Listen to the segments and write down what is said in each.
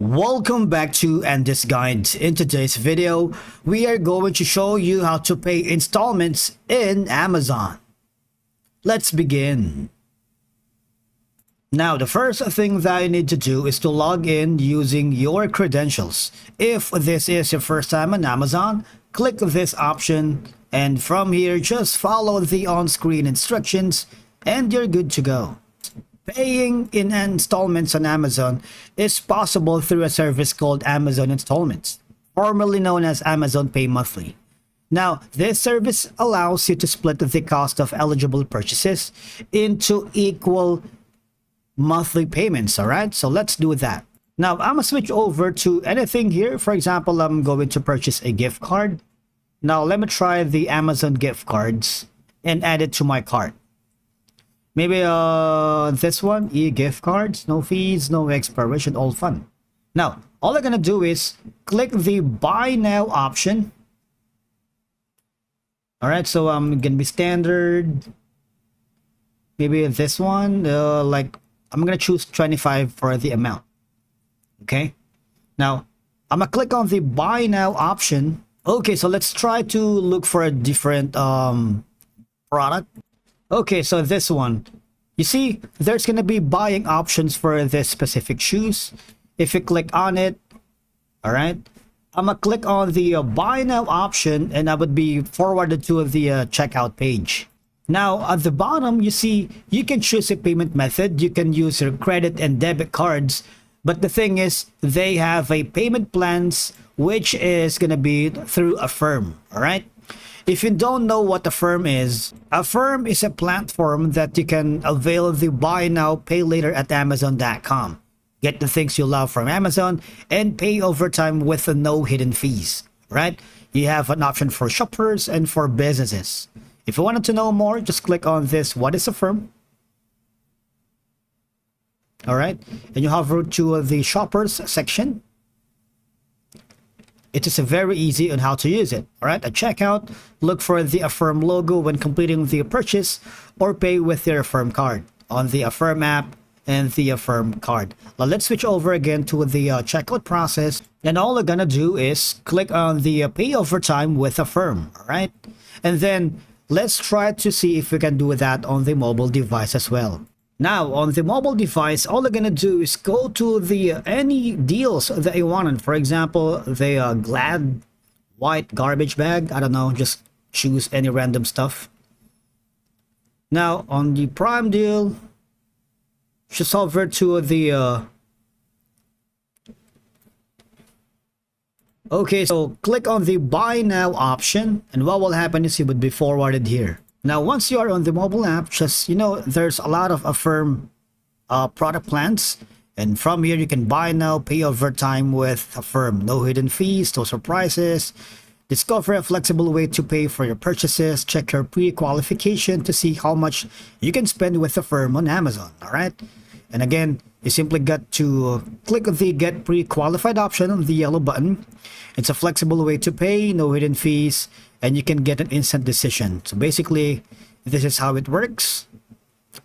Welcome back to This Guide. In today's video, we are going to show you how to pay installments in Amazon. Let's begin. Now, the first thing that you need to do is to log in using your credentials. If this is your first time on Amazon, click this option, and from here, just follow the on-screen instructions and you're good to go. Paying in installments on Amazon is possible through a service called Amazon Installments, formerly known as Amazon Pay Monthly. Now, this service allows you to split the cost of eligible purchases into equal monthly payments, all right? So let's do that. Now, I'm gonna switch over to anything here. For example, I'm going to purchase a gift card. Now, let me try the Amazon gift cards and add it to my cart. Maybe this one, e-gift cards, no fees, no expiration, all fun. Now, all I'm gonna do is click the buy now option. All right, so I'm gonna be standard. Maybe this one, like I'm gonna choose 25 for the amount. Okay. Now, I'm gonna click on the buy now option. Okay, so let's try to look for a different product. Okay, so this one, you see, there's going to be buying options for this specific shoes. If you click on it, all right, I'm going to click on the buy now option and I would be forwarded to the checkout page. Now, at the bottom, you see, you can choose a payment method. You can use your credit and debit cards. But the thing is, they have a payment plans, which is going to be through Affirm, all right? If you don't know what Affirm is a platform that you can avail the buy now, pay later at Amazon.com. Get the things you love from Amazon and pay over time with no hidden fees, right? You have an option for shoppers and for businesses. If you wanted to know more, just click on this, what is Affirm? All right, and you hover to the shoppers section. It is very easy on how to use it. All right, at checkout, look for the Affirm logo when completing the purchase or pay with your Affirm card on the Affirm app and the Affirm card. Now let's switch over again to the checkout process, and all we're gonna do is click on the pay over time with Affirm. All right, and then let's try to see if we can do that on the mobile device as well. Now, on the mobile device, all you're gonna do is go to the any deals that you wanted. For example, the Glad white garbage bag. I don't know, just choose any random stuff. Now, on the Prime deal, just over to the okay, so click on the buy now option, and what will happen is you would be forwarded here. Now, once you are on the mobile app, just, you know, there's a lot of Affirm product plans. And from here, you can buy now, pay over time with Affirm. No hidden fees, no surprises. Discover a flexible way to pay for your purchases. Check your pre-qualification to see how much you can spend with Affirm on Amazon. All right. And again, you simply got to click the Get Pre-Qualified option on the yellow button. It's a flexible way to pay, no hidden fees, and you can get an instant decision. So basically, this is how it works.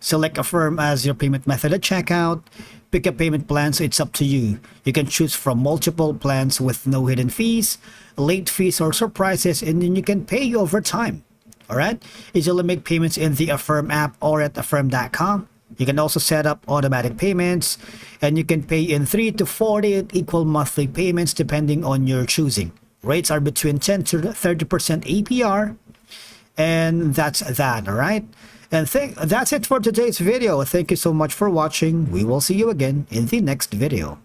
Select Affirm as your payment method at checkout. Pick a payment plan, so it's up to you. You can choose from multiple plans with no hidden fees, late fees, or surprises, and then you can pay over time. All right? Easily make payments in the Affirm app or at Affirm.com. You can also set up automatic payments, and you can pay in 3 to 48 equal monthly payments depending on your choosing. Rates are between 10 to 30% APR, and that's that, all right? And that's it for today's video. Thank you so much for watching. We will see you again in the next video.